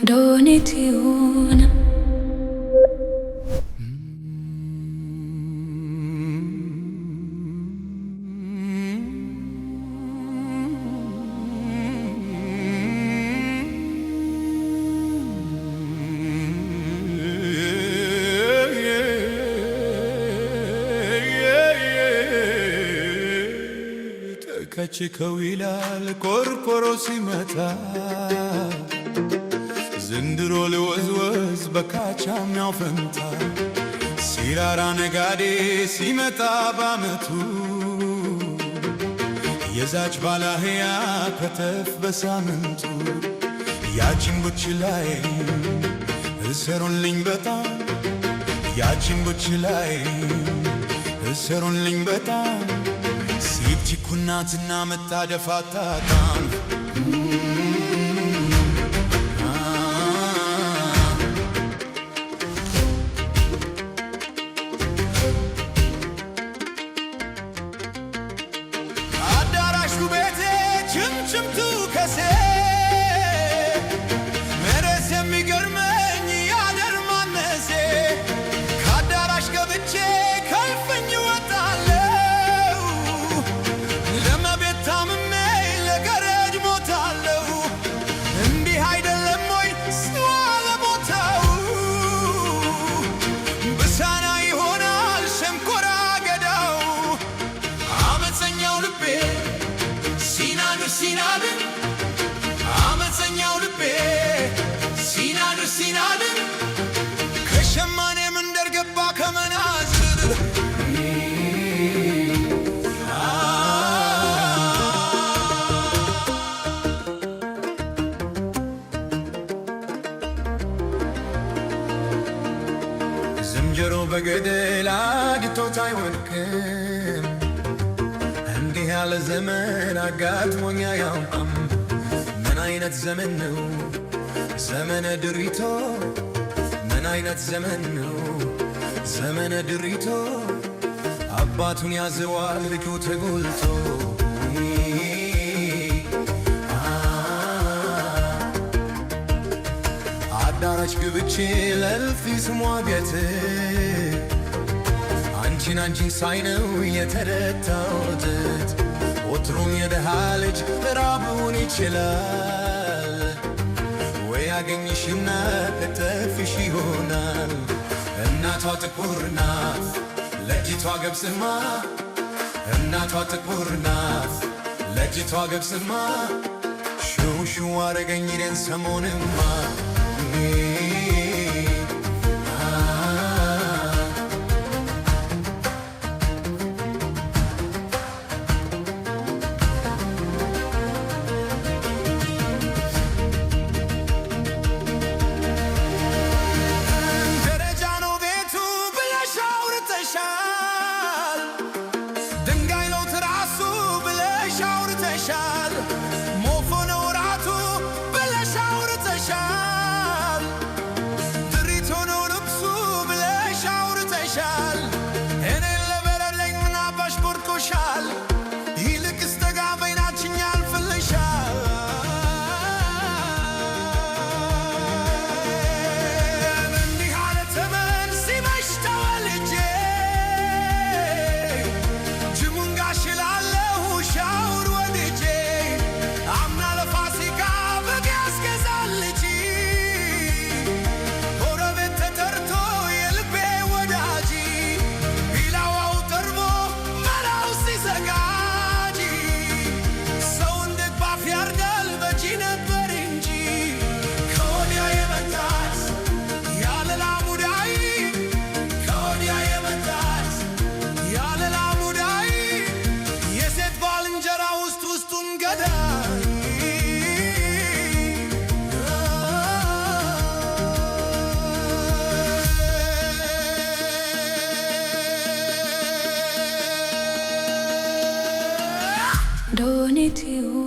ዶኔቲውን ተከችከው ይላል ቆርቆሮ ሲመታ ዘንድሮ ለወዝወዝ በካቻምያው ፈንታ ሲራራ ነጋዴ ሲመጣ ባመቱ የዛች ባላህያ ከተፍ በሳምንቱ ያቺን ቡችላይ እሰሩልኝ በጣም ያቺን ቡችላይ እሰሩልኝ በጣም ሲብቲኩናትና መታደፋታታን አዳራሹ ቤቴ ችምችምቱ ከሴ መረስ የሚገርመኝ ያደር ማነሴ ከአዳራሽ ገብቼ ከልፍኝ ወጣለው ለመቤት ታምሜ ለገረድ ሞታለው እንዲህ አይደለም ወይ ስዋ ለቦታው ብሳና ይሆናል ሸንኮራ ገዳው አመፀኛው ልቤ ሲናድር ሲናድር አመፀኛው ልቤ ሲናድር ሲናድር ከሸማኔ መንደር ገባ ከመናዝር ዝንጀሮ በገደል አግቶት አይወድቅም እንዲህ ያለ ዘመን አጋጥሞኝ አያውቅም ምን አይነት ዘመን ነው ዘመነ ድሪቶ ምን አይነት ዘመን ነው ዘመነ ድሪቶ አባቱን ያዘዋል ልጁ ተጎልቶ አዳራሽ ግብቼ ለልፊ ስሟ ቤት አንቺን ሳይነው የተረታሁት ወትሮም የደሃ ልጅ ራቡን ይችላል ወይ ያገኝሽና እተፍሽ ይሆናል እናቷ ጥቁር ናት ለጅቷ ገብስማ እናቷ ጥቁር ናት ለጅቷ ገብስማ ሹሹ አረገኝ ይደን ሰሞንማ ሞፎ ነው ራቱ ብለሽ አውርተሻል ድሪቶ ነው ልብሱ ብለሽ አውርተሻል እኔን ለበለለኝ ምን አባሽ ቆርጦሻል ይልቅስ ጠጋ በይናችን ያልፍልሻል እንዲህ አለ ተመን ሲመሽ ተወልጄ ጅሙን ጋሽ ላለሁ ሻውር ዶኔቲውን